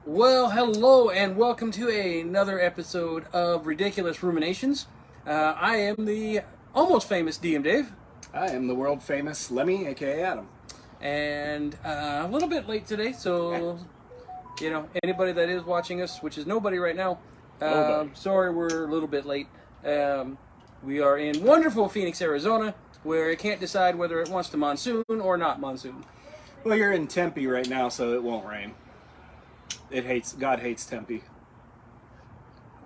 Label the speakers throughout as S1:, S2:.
S1: Well, hello and welcome to another episode of Ridiculous Ruminations. I am the almost famous DM Dave.
S2: I am the world famous Lemmy, aka Adam.
S1: And a little bit late today, so, anybody that is watching us, which is nobody right now, sorry we're a little bit late. We are in wonderful Phoenix, Arizona, where it can't decide whether it wants to monsoon or not monsoon.
S2: Well, you're in Tempe right now, so it won't rain. God hates Tempe.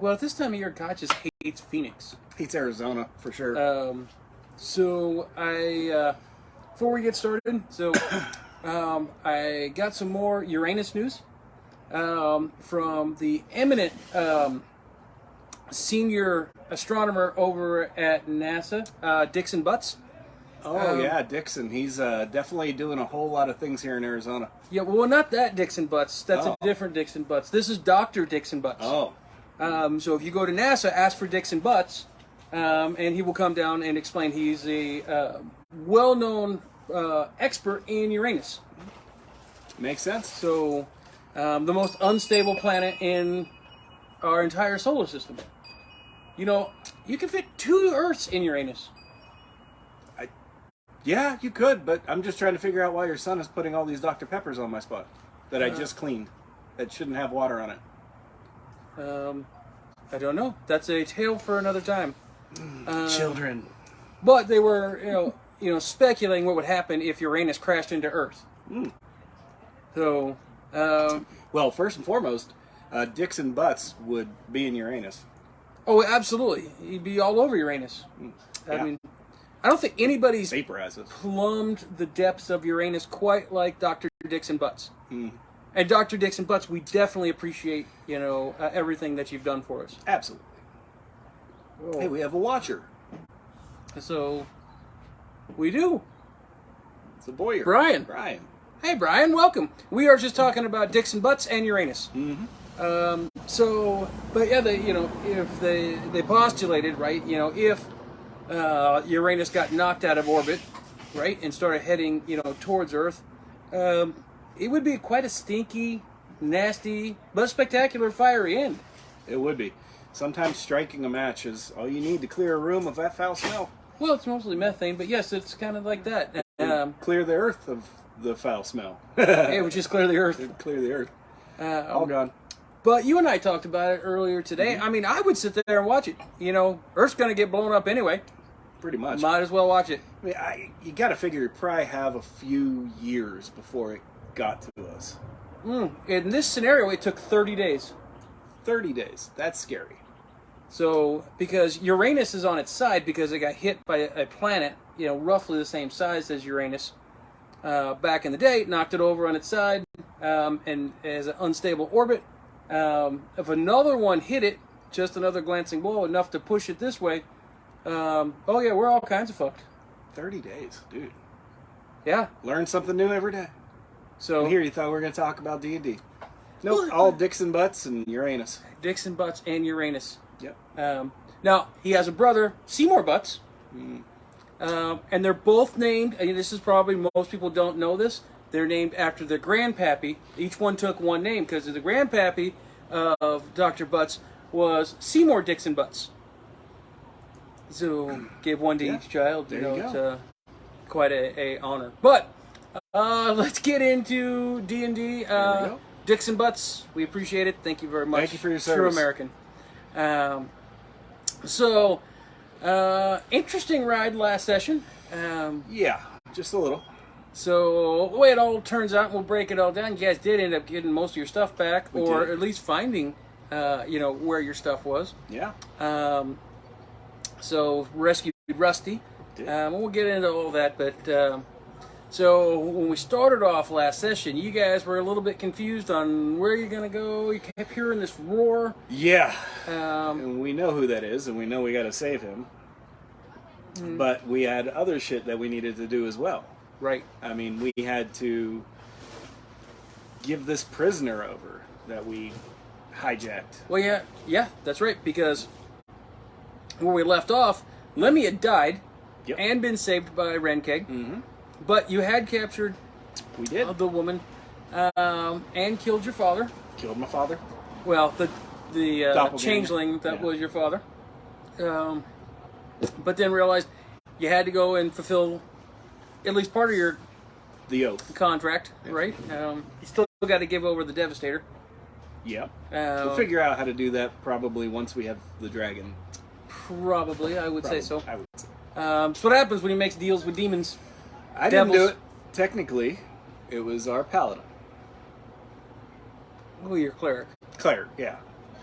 S1: Well, at this time of year, God just hates Phoenix.
S2: Hates Arizona, for sure.
S1: Before we get started, I got some more Uranus news from the eminent senior astronomer over at NASA, Dixon Butts.
S2: Yeah, Dixon. He's definitely doing a whole lot of things here in Arizona.
S1: Yeah, well, not that Dixon Butts. That's a different Dixon Butts. This is Dr. Dixon Butts.
S2: Oh.
S1: So if you go to NASA, ask for Dixon Butts, and he will come down and explain. He's a well-known expert in Uranus.
S2: Makes sense.
S1: So, the most unstable planet in our entire solar system. You can fit 2 Earths in Uranus.
S2: Yeah, you could, but I'm just trying to figure out why your son is putting all these Dr. Peppers on my spot that I just cleaned that shouldn't have water on it.
S1: I don't know. That's a tale for another time.
S2: Children.
S1: But they were, speculating what would happen if Uranus crashed into Earth. So,
S2: well, first and foremost, Dixon Butts would be in Uranus.
S1: Oh, absolutely. He'd be all over Uranus. I mean, I don't think anybody's plumbed the depths of Uranus quite like Dr. Dixon Butts. And Dr. Dixon Butts, we definitely appreciate, everything that you've done for us.
S2: Absolutely. Hey, we have a watcher.
S1: So, we do.
S2: It's a boy.
S1: Brian. Hey, Brian, welcome. We are just talking about Dixon Butts and Uranus. If they postulated, right, if Uranus got knocked out of orbit, right, and started heading, towards Earth, it would be quite a stinky, nasty, but spectacular fiery end.
S2: It would be. Sometimes striking a match is all you need to clear a room of that foul smell.
S1: Well, it's mostly methane, but yes, it's kind of like that.
S2: Clear the Earth of the foul smell.
S1: It would just clear the Earth.
S2: It'd clear the Earth. All gone.
S1: But you and I talked about it earlier today. I mean, I would sit there and watch it. Earth's going to get blown up anyway.
S2: Pretty much.
S1: Might as well watch it.
S2: I mean, you got to figure you probably have a few years before it got to us.
S1: In this scenario, it took 30 days.
S2: 30 days. That's scary.
S1: So, because Uranus is on its side because it got hit by a planet, roughly the same size as Uranus back in the day, knocked it over on its side, and as an unstable orbit. If another one hit it, just another glancing blow, enough to push it this way, we're all kinds of fucked.
S2: 30 days, dude.
S1: Yeah.
S2: Learn something new every day.
S1: So
S2: and here you thought we were going to talk about D&D. Nope, all Dixon Butts and Uranus.
S1: Dixon Butts and Uranus.
S2: Yep.
S1: Now, he has a brother, Seymour Butts, and they're both named, and this is probably, most people don't know this, they're named after their grandpappy. Each one took one name, because the grandpappy of Dr. Butts was Seymour Dixon Butts. So, give one to each child, it's quite a honor. But, let's get into D&D. Dixon Butts, we appreciate it. Thank you very much.
S2: Thank you for your service.
S1: True American. Interesting ride last session.
S2: Yeah, just a little.
S1: So, the way it all turns out, we'll break it all down. You guys did end up getting most of your stuff back, or at least finding, where your stuff was.
S2: Yeah.
S1: So, rescued Rusty. We'll get into all that, but... So, when we started off last session, you guys were a little bit confused on where you're going to go. You kept hearing this roar.
S2: Yeah. And we know who that is, and we know we got to save him. But we had other shit that we needed to do as well.
S1: Right.
S2: I mean, we had to give this prisoner over that we hijacked.
S1: Well, yeah, that's right, because where we left off, Lemmy had died and been saved by Renkeg. But you had captured
S2: We did.
S1: the woman and killed your father.
S2: Killed my father.
S1: Well, the
S2: Doppelganger.
S1: changeling that
S2: Yeah.
S1: was your father. But then realized you had to go and fulfill at least part of your
S2: The oath.
S1: contract, right? You still got to give over the Devastator.
S2: Yeah. We'll figure out how to do that probably once we have the dragon.
S1: Probably, I would say so.
S2: I would say.
S1: So what happens when he makes deals with demons?
S2: I didn't do
S1: Devils.
S2: it. Technically, it was our paladin.
S1: Oh, your cleric.
S2: Cleric, yeah.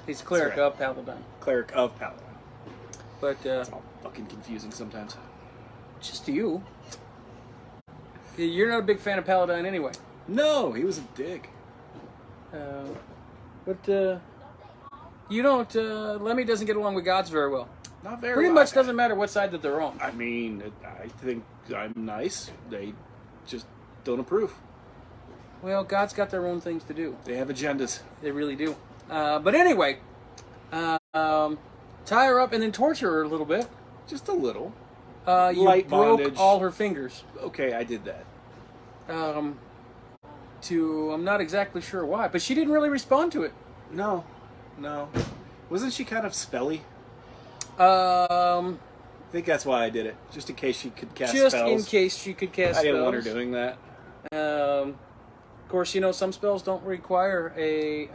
S1: He's a cleric
S2: That's right.
S1: of Paladin.
S2: Cleric of paladin.
S1: But
S2: It's all fucking confusing sometimes.
S1: just to you, you're not a big fan of Paladin anyway.
S2: No, he was a dick.
S1: But you don't. Lemmy doesn't get along with gods very well.
S2: Not very
S1: Pretty
S2: well.
S1: much doesn't matter what side that they're on.
S2: I mean, I think I'm nice. They just don't approve.
S1: Well, gods got their own things to do.
S2: They have agendas.
S1: They really do. But anyway, tie her up and then torture her a little bit.
S2: Just a little.
S1: You
S2: Light
S1: broke
S2: bondage.
S1: all her fingers.
S2: Okay, I did that.
S1: I'm not exactly sure why, but she didn't really respond to it.
S2: No. Wasn't she kind of spelly?
S1: Um,
S2: I think that's why I did it. Just in case she could cast
S1: just
S2: spells.
S1: in case she could cast
S2: I didn't want her
S1: spells.
S2: doing that.
S1: Of course, you know, some spells don't require a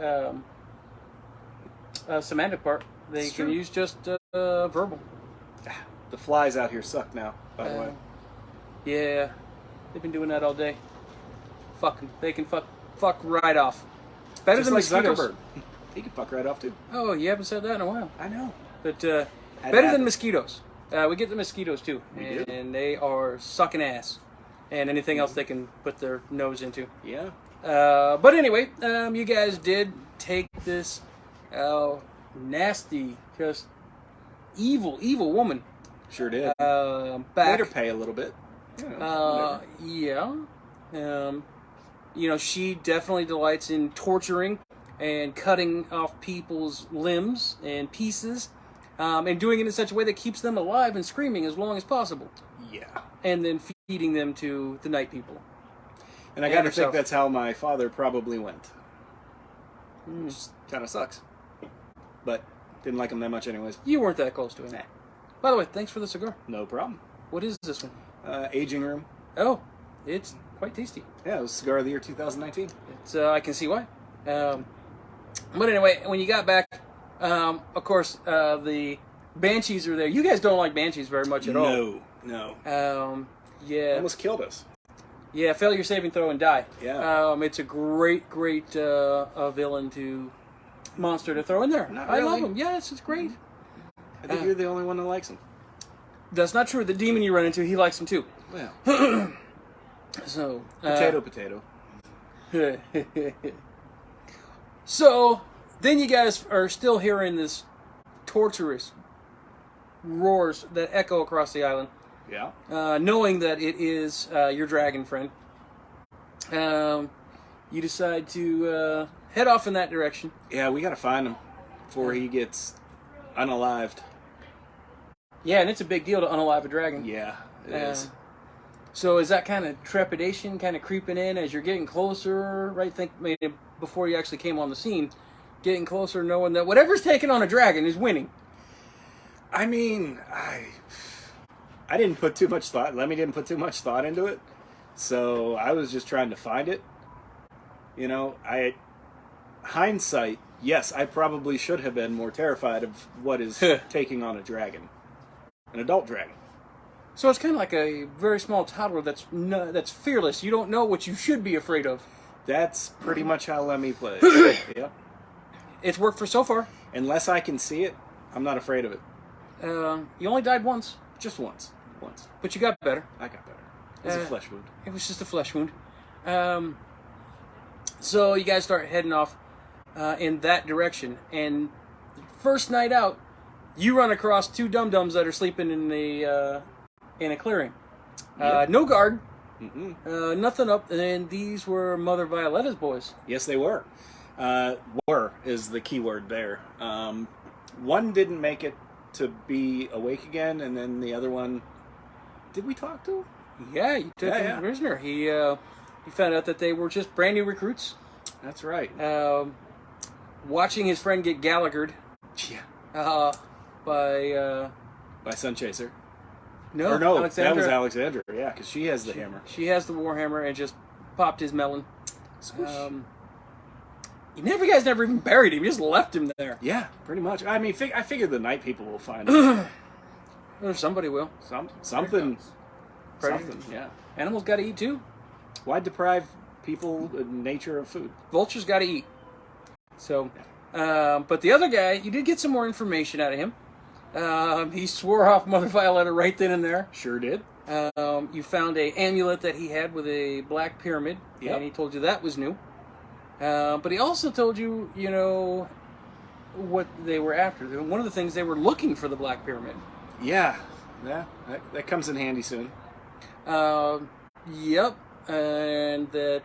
S1: semantic part. They
S2: It's
S1: can
S2: true.
S1: use just verbal.
S2: The flies out here suck now, by the way.
S1: Yeah, they've been doing that all day. They can fuck right off. Better
S2: Just
S1: than
S2: like
S1: mosquitoes.
S2: Zuckerberg. He could fuck right off, too.
S1: Oh, you haven't said that in a while.
S2: I know.
S1: But
S2: Had
S1: better than
S2: happened.
S1: mosquitoes. We get the mosquitoes too,
S2: We do.
S1: and they are sucking ass, and anything else they can put their nose into.
S2: Yeah.
S1: But anyway, you guys did take this nasty, just evil woman
S2: Sure did. Made
S1: back.
S2: her pay a little bit. You know, whatever.
S1: Yeah. You know, she definitely delights in torturing and cutting off people's limbs and pieces, and doing it in such a way that keeps them alive and screaming as long as possible,
S2: Yeah.
S1: and then feeding them to the night people.
S2: And I
S1: And
S2: got to
S1: herself.
S2: think that's how my father probably went.
S1: Hmm.
S2: Which kind of sucks. But didn't like him that much anyways.
S1: You weren't that close to him.
S2: Nah.
S1: By the way, thanks for the cigar.
S2: No problem.
S1: What is this one?
S2: Aging room.
S1: Oh, it's quite tasty.
S2: Yeah, it was cigar of the year 2019.
S1: It's I can see why. But anyway, when you got back, of course, the banshees are there. You guys don't like banshees very much at all.
S2: No.
S1: Yeah.
S2: Almost killed us.
S1: Yeah, fail your saving throw and die.
S2: Yeah.
S1: It's a great villain monster to throw in there.
S2: Not
S1: I love
S2: really.
S1: him. Yes, it's great.
S2: I think you're the only one that likes him.
S1: That's not true. The demon you run into, he likes him too.
S2: Well,
S1: So
S2: potato.
S1: So then you guys are still hearing this torturous roars that echo across the island,
S2: Yeah.
S1: knowing that it is your dragon friend. You decide to head off in that direction.
S2: Yeah, we got to find him before he gets unalived.
S1: Yeah, and it's a big deal to unalive a dragon.
S2: Yeah, it
S1: Uh,
S2: is.
S1: So is that kind of trepidation kind of creeping in as you're getting closer, right? Think maybe before you actually came on the scene, getting closer, knowing that whatever's taking on a dragon is winning.
S2: I mean, I didn't put too much thought. Lemmy didn't put too much thought into it, so I was just trying to find it. You know, hindsight, yes, I probably should have been more terrified of what is taking on a dragon, an adult dragon.
S1: So it's kind of like a very small toddler that's fearless. You don't know what you should be afraid of.
S2: That's pretty much how Lemmy plays. Yep.
S1: It's worked for so far.
S2: Unless I can see it, I'm not afraid of it.
S1: You only died once,
S2: Just once.
S1: but you got better.
S2: I got better. It was a flesh wound.
S1: It was just a flesh wound. So you guys start heading off in that direction, and first night out, you run across two dum-dums that are sleeping in a clearing.
S2: Yep.
S1: No guard,
S2: Mm-mm.
S1: nothing up, and these were Mother Violetta's boys.
S2: Yes, they were. Were is the key word there. One didn't make it to be awake again, and then the other one... Did we talk to him?
S1: Yeah, you took him
S2: Yeah.
S1: prisoner. He found out that they were just brand new recruits.
S2: That's right.
S1: watching his friend get Gallaghered.
S2: Yeah.
S1: By
S2: Sun Chaser.
S1: no,
S2: Or no,
S1: Alexandra.
S2: that was Alexandra. Yeah, because she has the hammer.
S1: She has the warhammer and just popped his melon.
S2: Squish.
S1: You guys never even buried him. You just left him there.
S2: Yeah, pretty much. I mean, I figure the night people will find him.
S1: Or somebody will.
S2: Something.
S1: Predators.
S2: Something. Yeah.
S1: Animals got to eat too.
S2: Why deprive people nature of food?
S1: Vultures got to eat. So, but the other guy, you did get some more information out of him. He swore off Mother Violetta right then and there.
S2: Sure did.
S1: You found a amulet that he had with a black pyramid,
S2: Yep.
S1: and he told you that was new. But he also told you, what they were after. One of the things they were looking for the black pyramid.
S2: Yeah. That comes in handy soon.
S1: Yep, and that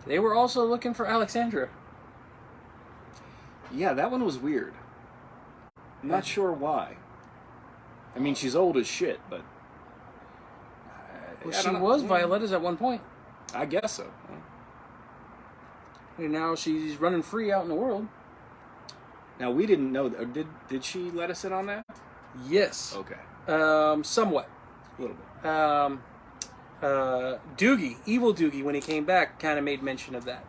S1: they were also looking for Alexandra.
S2: Yeah, that one was weird. I'm not sure why. I mean, she's old as shit, but...
S1: Well,
S2: I
S1: she
S2: don't know.
S1: was Violetta's at one point,
S2: I guess so.
S1: and now she's running free out in the world.
S2: Now, we didn't know... Did she let us in on that?
S1: Yes.
S2: Okay.
S1: Somewhat.
S2: A little bit.
S1: Doogie, evil Doogie, when he came back, kind of made mention of that.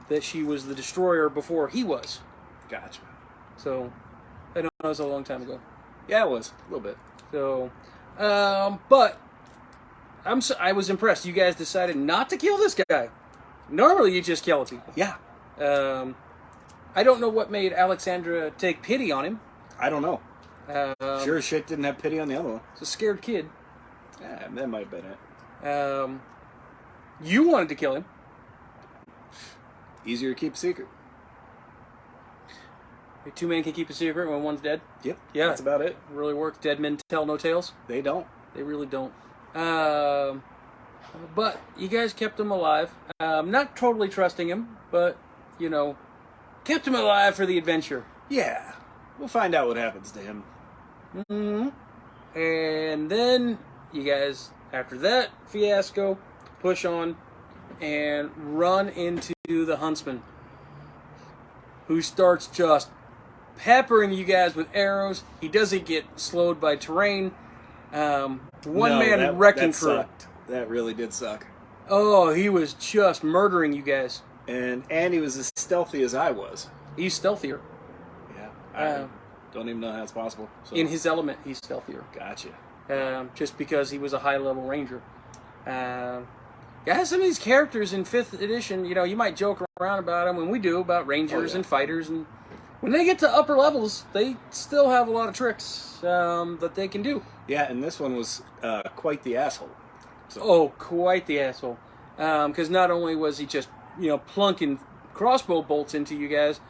S1: That she was the destroyer before he was.
S2: Gotcha.
S1: So, I know it was a long time ago.
S2: Yeah, it was. A little bit.
S1: So, but I was impressed. You guys decided not to kill this guy. Normally, you just kill people.
S2: Yeah.
S1: I don't know what made Alexandra take pity on him.
S2: I don't know. Sure as shit didn't have pity on the other one.
S1: It's a scared kid.
S2: Yeah, that might have been it.
S1: You wanted to kill him.
S2: Easier to keep a secret.
S1: Two men can keep a secret when one's dead.
S2: Yep.
S1: Yeah.
S2: That's about it.
S1: Really works. Dead men tell no tales.
S2: They don't.
S1: They really don't. But you guys kept him alive. Not totally trusting him, but, kept him alive for the adventure.
S2: Yeah. We'll find out what happens to him.
S1: Mm-hmm. And then you guys, after that fiasco, push on and run into the huntsman, who starts just peppering you guys with arrows. He doesn't get slowed by terrain. One-man wrecking
S2: that
S1: crew.
S2: Sucked. That really did suck.
S1: Oh, he was just murdering you guys.
S2: And he was as stealthy as I was.
S1: He's stealthier.
S2: Yeah. I don't even know how it's possible. So.
S1: In his element, he's stealthier.
S2: Gotcha.
S1: Just because he was a high-level ranger. Some of these characters in 5th edition, you might joke around about them, and we do, about rangers and fighters, and when they get to upper levels, they still have a lot of tricks that they can do.
S2: Yeah, and this one was quite the asshole. So.
S1: Oh, quite the asshole. Because not only was he just, plunking crossbow bolts into you guys,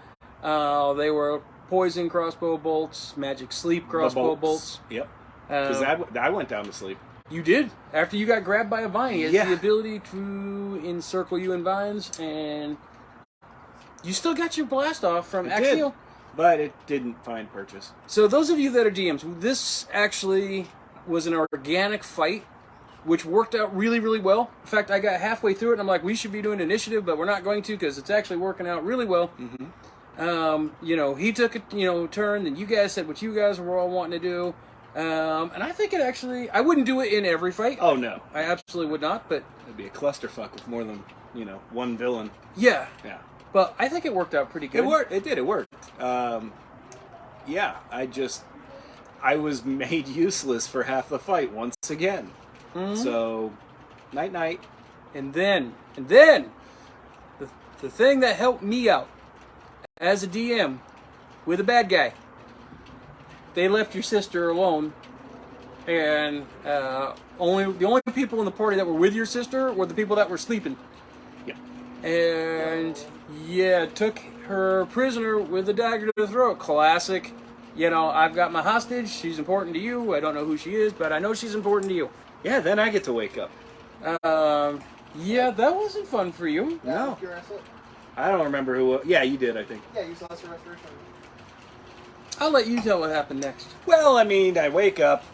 S1: they were poison crossbow bolts, magic sleep crossbow bolts.
S2: Yep. Because I went down to sleep.
S1: You did. After you got grabbed by a vine, he has
S2: Yeah.
S1: the ability to encircle you in vines, and you still got your blast off from Axial.
S2: But it didn't find purchase.
S1: So those of you that are DMs, this actually was an organic fight, which worked out really, really well. In fact, I got halfway through it, and I'm like, we should be doing initiative, but we're not going to because it's actually working out really well. Mm-hmm. He took a turn, and you guys said what you guys were all wanting to do. And I think it actually, I wouldn't do it in every fight.
S2: Oh, no.
S1: I absolutely would not, but...
S2: It'd be a clusterfuck with more than, one villain.
S1: Yeah.
S2: Yeah.
S1: But I think it worked out pretty good.
S2: It worked. It did. It worked. Yeah, I was made useless for half the fight once again. Mm-hmm. So, night-night.
S1: And then, the thing that helped me out as a DM with a bad guy, they left your sister alone, and the only people in the party that were with your sister were the people that were sleeping.
S2: Yeah.
S1: And took her prisoner with a dagger to the throat. Classic. I've got my hostage. She's important to you. I don't know who she is, but I know she's important to you.
S2: Yeah. Then I get to wake up.
S1: That wasn't fun for you.
S2: No. I don't remember who. Yeah, you did. I think.
S3: Yeah, you saw Lesser Restoration.
S1: I'll let you tell what happened next.
S2: Well, I wake up,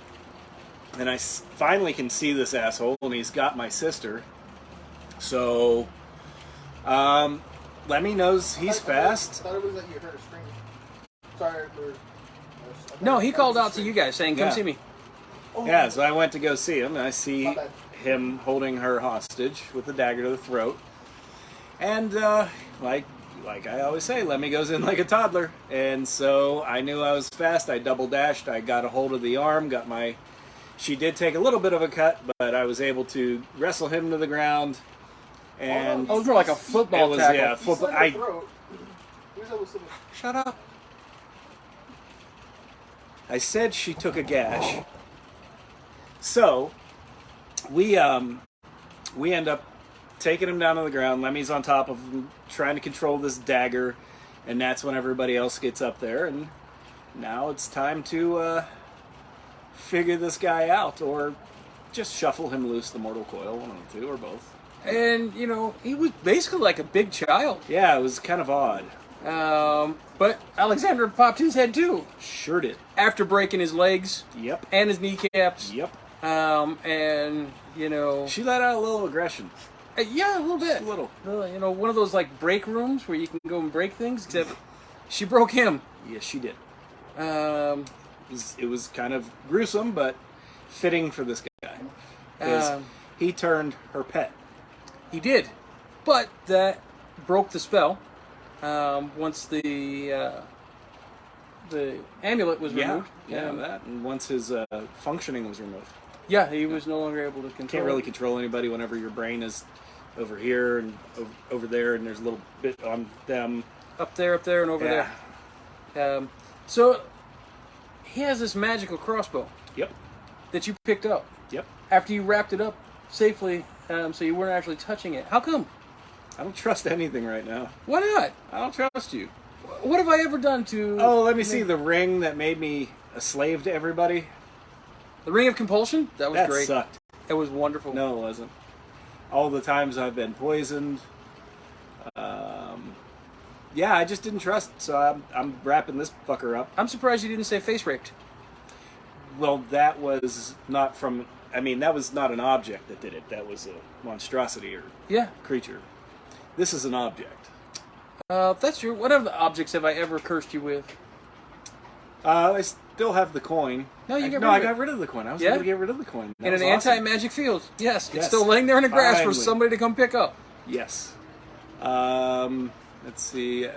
S2: and I finally can see this asshole, and he's got my sister. So, Lemmy knows he's fast.
S3: I thought it was that you heard a scream. Sorry,
S1: No, he called out to you guys saying, "Come
S2: Yeah.
S1: see me."
S3: Oh,
S2: Yeah, so I went to go see him, and I see
S3: My bad.
S2: him holding her hostage with a dagger to the throat. And like I always say, Lemmy goes in like a toddler. And so I knew I was fast. I double dashed. I got a hold of the arm. She did take a little bit of a cut, but I was able to wrestle him to the ground. And
S1: Oh, it was more like a football
S2: it was,
S1: tackle.
S2: yeah,
S3: He
S2: football.
S3: slit her throat. He was able to slit her-
S2: Shut up. I said she took a gash. So we end up taking him down to the ground. Lemmy's on top of him, trying to control this dagger, and that's when everybody else gets up there. And now it's time to figure this guy out, or just shuffle him loose, the mortal coil, one of the two, or both.
S1: And, you know, he was basically like a big child.
S2: Yeah, it was kind of odd.
S1: But Alexander popped his head too
S2: Sure did.
S1: after breaking his legs
S2: Yep.
S1: and his kneecaps.
S2: Yep.
S1: And, you know,
S2: She let out a little aggression.
S1: yeah, a little bit.
S2: Just a little.
S1: You know, one of those like break rooms where you can go and break things, except she broke him.
S2: Yes, she did.
S1: Um,
S2: It was kind of gruesome, but fitting for this guy. Because
S1: Um,
S2: he turned her pet.
S1: He did, but that broke the spell once the amulet was removed.
S2: Yeah, that. And once his functioning was removed.
S1: Yeah, he was no longer able to control.
S2: Can't really
S1: it.
S2: control anybody whenever your brain is over here and over there, and there's a little bit on them.
S1: Up there, and over
S2: Yeah.
S1: there. So he has this magical crossbow
S2: Yep.
S1: that you picked up
S2: Yep.
S1: after you wrapped it up safely, so you weren't actually touching it. How come?
S2: I don't trust anything right now.
S1: Why not?
S2: I don't trust you.
S1: What have I ever done to?
S2: Oh, let me see the ring that made me a slave to everybody.
S1: The Ring of Compulsion. That was
S2: That
S1: great.
S2: sucked.
S1: It was wonderful.
S2: No, it wasn't. All the times I've been poisoned. Yeah, I just didn't trust, so I'm wrapping this fucker up.
S1: I'm surprised you didn't say face raped.
S2: Well, that was not from. I mean, that was not an object that did it. That was a monstrosity or
S1: Yeah,
S2: creature. This is an object.
S1: that's true. What other objects have I ever cursed you with?
S2: I still have the coin.
S1: No, you got rid
S2: I
S1: of it.
S2: got rid of the coin. I was
S1: Yeah?
S2: going to get rid of the coin. That
S1: In
S2: was
S1: an
S2: awesome.
S1: anti-magic field. Yes, it's
S2: Yes.
S1: still laying there in the grass for
S2: Finally.
S1: somebody to come pick up.
S2: Yes. Let's see.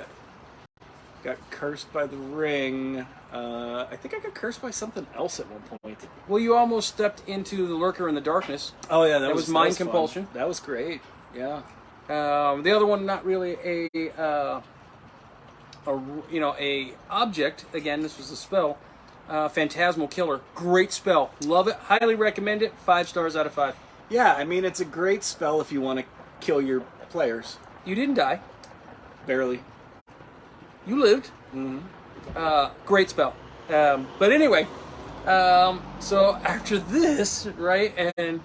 S2: Got cursed by the ring. I think I got cursed by something else at one point.
S1: Well, you almost stepped into the lurker in the darkness.
S2: Oh yeah,
S1: That was mind
S2: fun.
S1: compulsion.
S2: That was great. Yeah.
S1: The other one, not really a object. Again, this was a spell. Phantasmal Killer, great spell. Love it. Highly recommend it. 5 stars out of 5.
S2: Yeah, I mean it's a great spell if you want to kill your players.
S1: You didn't die.
S2: Barely.
S1: You lived. Great spell. But anyway, so after this, right, and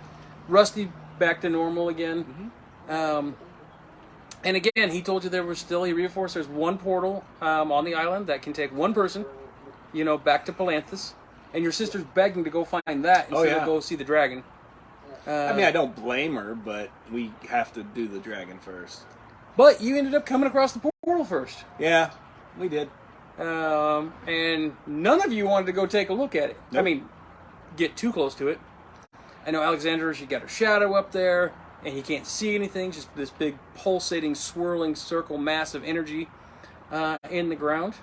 S1: Rusty back to normal again. And again, he told you there was still, he reinforced there's one portal on the island that can take one person, back to Palanthus. And your sister's begging to go find that instead of go see the dragon.
S2: I mean, I don't blame her, but we have to do the dragon first.
S1: But you ended up coming across the portal first.
S2: Yeah, we did.
S1: And none of you wanted to go take a look at it. I
S2: Nope.
S1: mean, get too close to it. I know Alexander, she got her shadow up there, and he can't see anything, just this big pulsating, swirling circle mass of energy in the ground.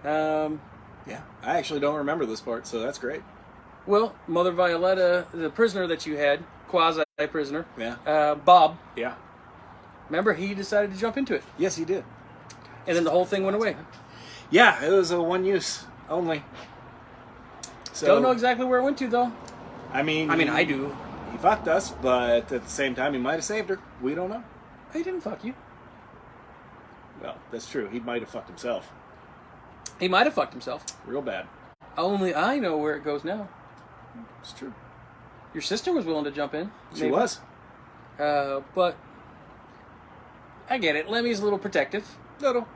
S2: Yeah, I actually don't remember this part, so that's great.
S1: Well, Mother Violetta, the prisoner that you had, quasi-prisoner,
S2: Yeah.
S1: Bob,
S2: Yeah.
S1: remember, he decided to jump into it.
S2: Yes, he did.
S1: And then the whole thing went away.
S2: Yeah, it was a one use only. So,
S1: Don't know exactly where it went to, though.
S2: I mean,
S1: I do.
S2: He fucked us, but at the same time, he might have saved her. We don't know.
S1: He didn't fuck you.
S2: Well, that's true. He might have fucked himself.
S1: He might have fucked himself.
S2: Real bad.
S1: Only I know where it goes now.
S2: It's true.
S1: Your sister was willing to jump in.
S2: She
S1: maybe.
S2: was.
S1: But I get it. Lemmy's a little protective.
S2: Little.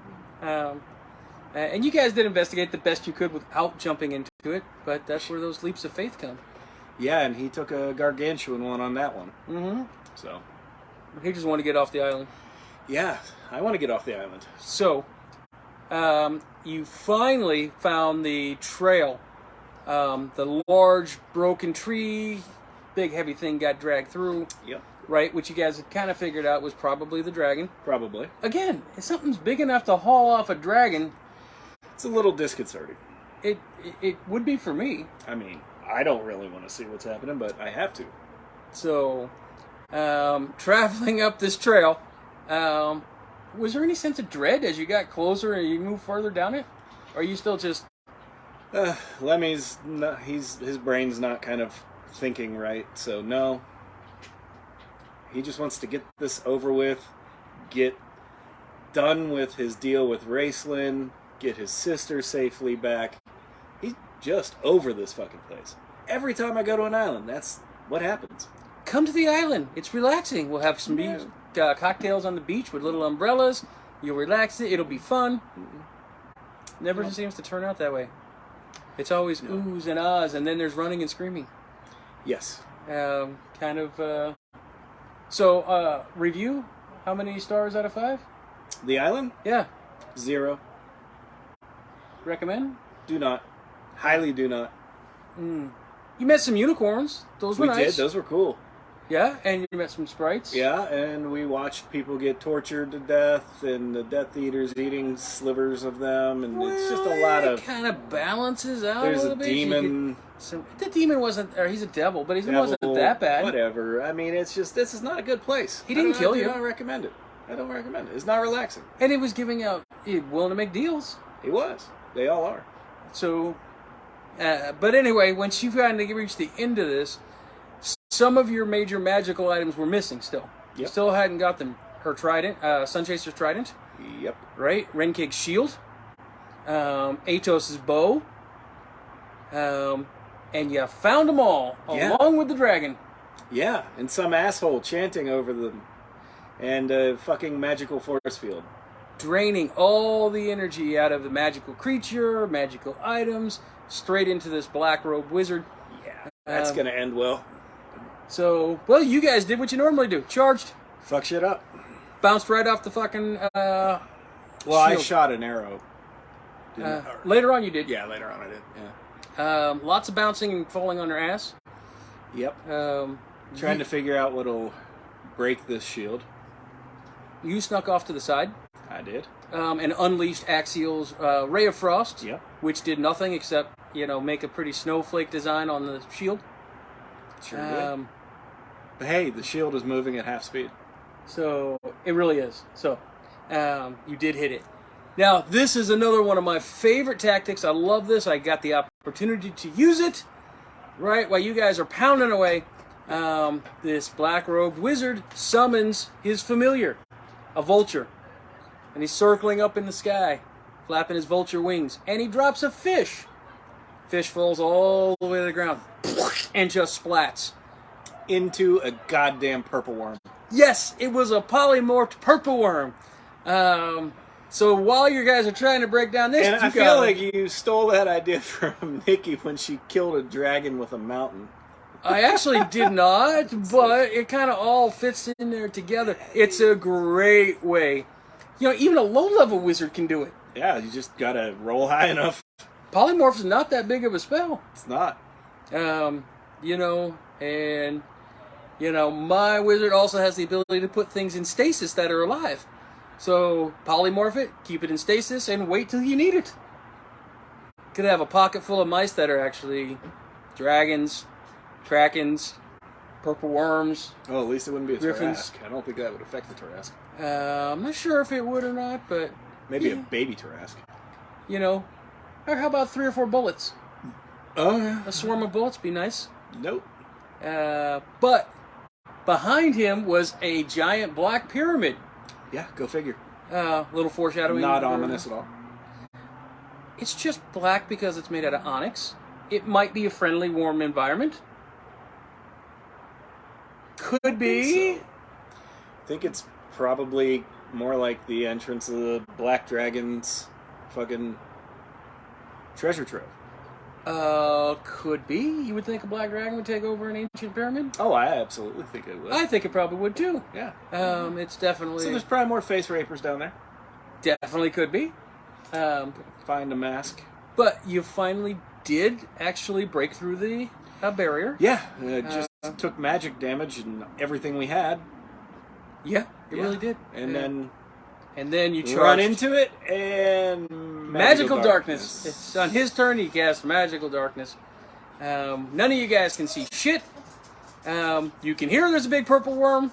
S1: And you guys did investigate the best you could without jumping into it, but that's where those leaps of faith come.
S2: Yeah, and he took a gargantuan one on that one.
S1: Mm-hmm.
S2: So.
S1: He just wanted to get off the island.
S2: Yeah, I want to get off the island.
S1: So, you finally found the trail. The large broken tree, big heavy thing got dragged through.
S2: Yep.
S1: Right, which you guys had kind of figured out was probably the dragon.
S2: Probably.
S1: Again, if something's big enough to haul off a dragon,
S2: It's a little disconcerting.
S1: it would be for me.
S2: I mean, I don't really want to see what's happening, but I have to.
S1: So, traveling up this trail, was there any sense of dread as you got closer and you moved further down it? Or are you still just...
S2: Lemmy's, his brain's not kind of thinking right, so no. He just wants to get this over with, get done with his deal with Raceland, get his sister safely back. He's just over this fucking place. Every time I go to an island, that's what happens.
S1: Come to the island. It's relaxing. We'll have some cocktails on the beach with little umbrellas. You'll relax it. It'll be fun. Never seems to turn out that way. It's always oohs and ahs, and then there's running and screaming.
S2: Yes.
S1: So, review. How many stars out of 5?
S2: The island?
S1: Yeah.
S2: 0.
S1: Recommend?
S2: Do not. Highly do not.
S1: You met some unicorns. Those were
S2: We
S1: nice.
S2: did. Those were cool.
S1: Yeah, and you met some sprites.
S2: Yeah, and we watched people get tortured to death, and the Death Eaters eating slivers of them, and it's just a lot of...
S1: It kind of balances out
S2: There's
S1: a
S2: a
S1: little bit.
S2: demon...
S1: The demon wasn't... Or he's a devil, but he wasn't that bad.
S2: Whatever. I mean, it's just... This is not a good place.
S1: He didn't kill you.
S2: I don't recommend it. I don't recommend it. It's not relaxing.
S1: And he was giving out... He willing to make deals.
S2: He was. They all are.
S1: So... but anyway, once you finally reached the end of this... Some of your major magical items were missing still. You
S2: Yep.
S1: still hadn't got them. Her trident, Sunchaser's trident,
S2: Yep.
S1: right? Renkig's shield, Atos' bow, and you found them all,
S2: Yeah.
S1: along with the dragon.
S2: Yeah, and some asshole chanting over them. And a fucking magical force field.
S1: Draining all the energy out of the magical creature, magical items, straight into this black-robed wizard.
S2: Yeah, that's gonna end well.
S1: So, well, you guys did what you normally do. Charged,
S2: Fuck shit up.
S1: bounced right off the fucking
S2: Well, I
S1: shield.
S2: shot an arrow.
S1: Later on you did.
S2: Yeah, later on I did. Yeah.
S1: Lots of bouncing and falling on her ass.
S2: Yep.
S1: You
S2: Trying to figure out what'll break this shield.
S1: snuck off to the side
S2: I did.
S1: and unleashed Axial's Ray of Frost,
S2: Yep.
S1: which did nothing except, make a pretty snowflake design on the shield.
S2: Sure did. But hey, the shield is moving at half speed.
S1: So it really is. So you did hit it. Now, this is another one of my favorite tactics. I love this. I got the opportunity to use it, right? While you guys are pounding away, this black-robed wizard summons his familiar, a vulture. And he's circling up in the sky, flapping his vulture wings. And he drops a fish. Fish falls all the way to the ground and just splats.
S2: Into a goddamn purple worm.
S1: Yes, it was a polymorphed purple worm. So while you guys are trying to break down this,
S2: And I feel like you stole that idea from Nikki when she killed a dragon with a mountain.
S1: I actually did not, but it kind of all fits in there together. It's a great way. Even a low-level wizard can do it.
S2: Yeah, you just gotta roll high enough.
S1: Polymorph is not that big of a spell.
S2: It's not.
S1: My wizard also has the ability to put things in stasis that are alive. So, polymorph it, keep it in stasis, and wait till you need it. Could have a pocket full of mice that are actually dragons, krakens, purple worms.
S2: Oh, at least it wouldn't be a
S1: Griffins.
S2: Tarrasque. I don't think that would affect the Tarrasque.
S1: I'm not sure if it would or not, but,
S2: Maybe a baby Tarrasque.
S1: or how about 3 or 4 bullets?
S2: Oh, yeah.
S1: A swarm of bullets be nice.
S2: Nope.
S1: But behind him was a giant black pyramid.
S2: Yeah, go figure.
S1: Little foreshadowing.
S2: Not ominous at all.
S1: It's just black because it's made out of onyx. It might be a friendly, warm environment. Could be.
S2: I think it's probably more like the entrance of the Black Dragon's fucking treasure trove.
S1: Could be. You would think a black dragon would take over an ancient pyramid?
S2: Oh, I absolutely think it would.
S1: I think it probably would too.
S2: Yeah.
S1: It's definitely...
S2: So there's probably more face rapers down there.
S1: Definitely could be.
S2: Find a mask.
S1: But you finally did actually break through the barrier.
S2: Yeah, it just took magic damage and everything we had.
S1: Yeah, it really did.
S2: And
S1: then you charged.
S2: run into it and
S1: Magical darkness. It's on his turn. He casts magical darkness. None of you guys can see shit. You can hear there's a big purple worm.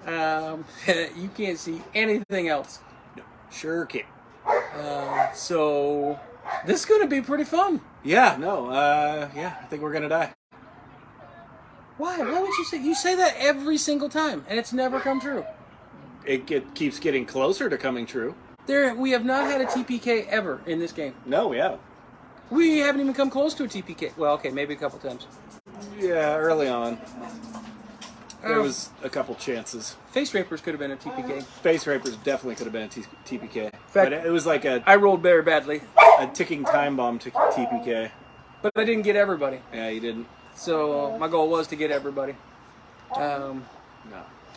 S1: You can't see anything else.
S2: No, sure can.
S1: So this is going to be pretty fun.
S2: Yeah, no, I think we're gonna die.
S1: Why? Why would you say? You say that every single time, and it's never come true.
S2: It keeps getting closer to coming true.
S1: We have not had a TPK ever in this game.
S2: No, we haven't.
S1: We haven't even come close to a TPK. Well, okay, maybe a couple times.
S2: Yeah, early on. There was a couple chances.
S1: Face Rapers could have been a TPK.
S2: Face Rapers definitely could have been a TPK.
S1: fact,
S2: but it was like
S1: I rolled very badly,
S2: a ticking time bomb TPK.
S1: but I didn't get everybody.
S2: Yeah, you didn't.
S1: So my goal was to get everybody.
S2: No.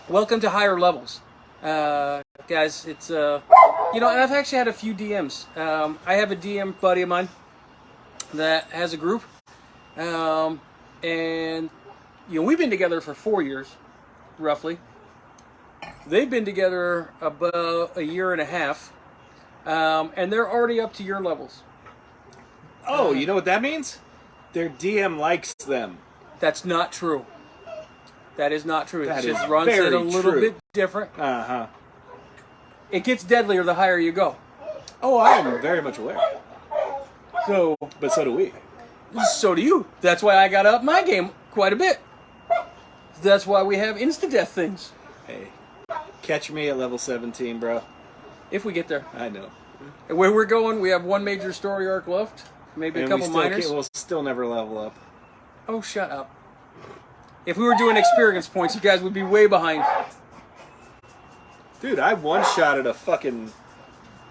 S1: Welcome to higher levels, guys. It's and I've actually had a few DMs. I have a DM buddy of mine that has a group, and we've been together for 4 years, roughly. They've been together about a year and a half, and they're already up to your levels.
S2: Oh, you know what that means? Their DM likes them.
S1: That's not true. That is not true.
S2: That
S1: It just
S2: is
S1: runs it
S2: very
S1: a little
S2: true.
S1: bit different.
S2: Uh-huh.
S1: It gets deadlier the higher you go.
S2: Oh, I am very much aware.
S1: So
S2: But so do we.
S1: So do you. That's why I got up my game quite a bit. That's why we have insta-death things.
S2: Hey, catch me at level 17, bro.
S1: If we get there.
S2: I know.
S1: And where we're going, we have one major story arc left. Maybe a
S2: And
S1: couple minors.
S2: We'll still never level up.
S1: Oh, shut up. If we were doing experience points, you guys would be way behind.
S2: Dude, I one-shotted a fucking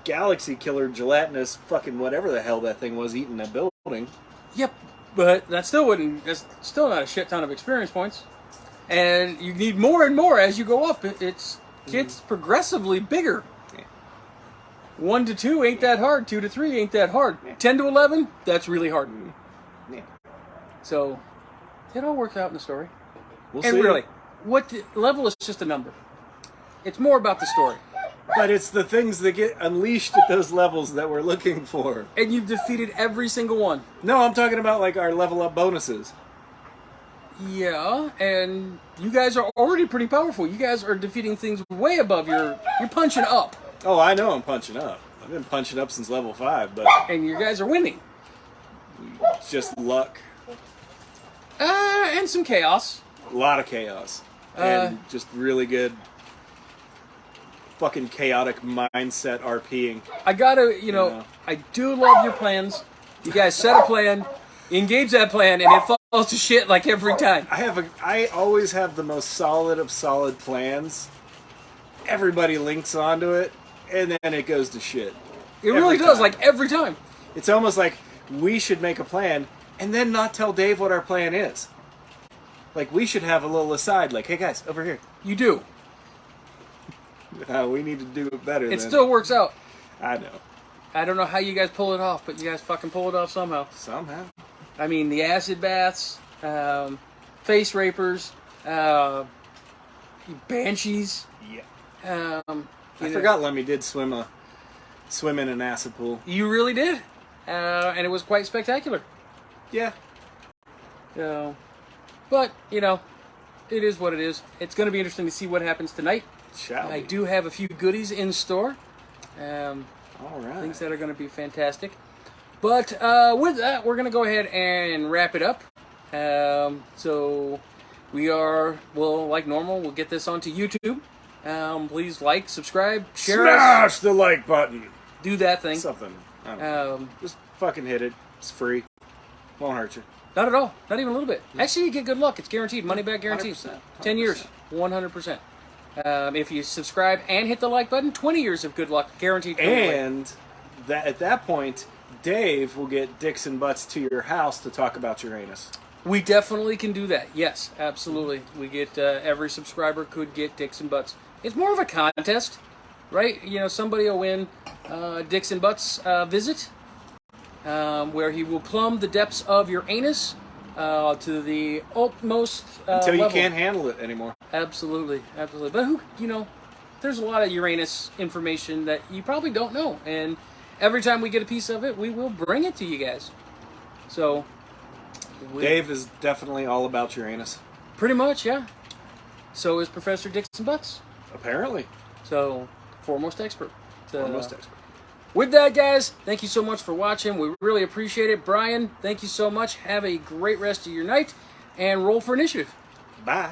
S2: galaxy killer gelatinous fucking whatever the hell that thing was eating a building.
S1: Yep, but that's still not a shit ton of experience points. And you need more and more as you go up. It gets progressively bigger.
S2: Yeah.
S1: 1 to 2 ain't that hard. 2 to 3 ain't that hard.
S2: Yeah.
S1: 10 to 11, that's really hard.
S2: Yeah.
S1: So, it all works out in the story.
S2: We'll
S1: And
S2: see.
S1: really, level is just a number. It's more about the story.
S2: But it's the things that get unleashed at those levels that we're looking for.
S1: And you've defeated every single one.
S2: No, I'm talking about like our level up bonuses.
S1: Yeah, and you guys are already pretty powerful. You guys are defeating things way above you're punching up.
S2: Oh, I know I'm punching up. I've been punching up since level 5, but
S1: And you guys are winning.
S2: it's just luck.
S1: And some chaos.
S2: A lot of chaos. And just really good fucking chaotic mindset RPing.
S1: I gotta,
S2: Yeah.
S1: I do love your plans. You guys set a plan, engage that plan, and it falls to shit like every time.
S2: I always have the most solid of solid plans. Everybody links onto it, and then it goes to shit.
S1: It really does, like every time.
S2: It's almost like we should make a plan and then not tell Dave what our plan is. Like, we should have a little aside, like, hey guys, over here.
S1: You do.
S2: We need to do it better.
S1: It still works out.
S2: I know.
S1: I don't know how you guys pull it off, but you guys fucking pull it off somehow.
S2: Somehow.
S1: I mean, the acid baths, face rapers, banshees.
S2: Yeah.
S1: I
S2: forgot Lemmy did swim in an acid pool.
S1: You really did, and it was quite spectacular.
S2: Yeah.
S1: But it is what it is. It's going to be interesting to see what happens tonight.
S2: Shall
S1: I
S2: we?
S1: do have a few goodies in store.
S2: All right.
S1: Things that are going to be fantastic. But with that, we're going to go ahead and wrap it up. So we'll, like normal, we'll get this onto YouTube. Please like, subscribe, share us.
S2: Smash the like button.
S1: Do that thing.
S2: Something. I don't know. Just fucking hit it. It's free. Won't hurt you.
S1: Not at all. Not even a little bit. Actually, you get good luck. It's guaranteed. Money back guaranteed.
S2: 100%.
S1: 10 years. 100%. If you subscribe and hit the like button, 20 years of good luck guaranteed.
S2: And at that point, Dave will get dicks and butts to your house to talk about Uranus.
S1: We definitely can do that. Yes, absolutely. We get every subscriber could get dicks and butts. It's more of a contest, right? You know, somebody will win dicks and butts visit, where he will plumb the depths of Uranus to the utmost
S2: Until you
S1: level.
S2: can't handle it anymore.
S1: Absolutely, absolutely. But who, you know, there's a lot of Uranus information that you probably don't know, and every time we get a piece of it, we will bring it to you guys. So,
S2: Dave is definitely all about Uranus.
S1: pretty much, yeah. So is Professor Dicks and Butts.
S2: Apparently.
S1: So, foremost expert.
S2: Foremost expert.
S1: With that, guys, thank you so much for watching. We really appreciate it. Brian, thank you so much. Have a great rest of your night, and roll for initiative.
S2: Bye.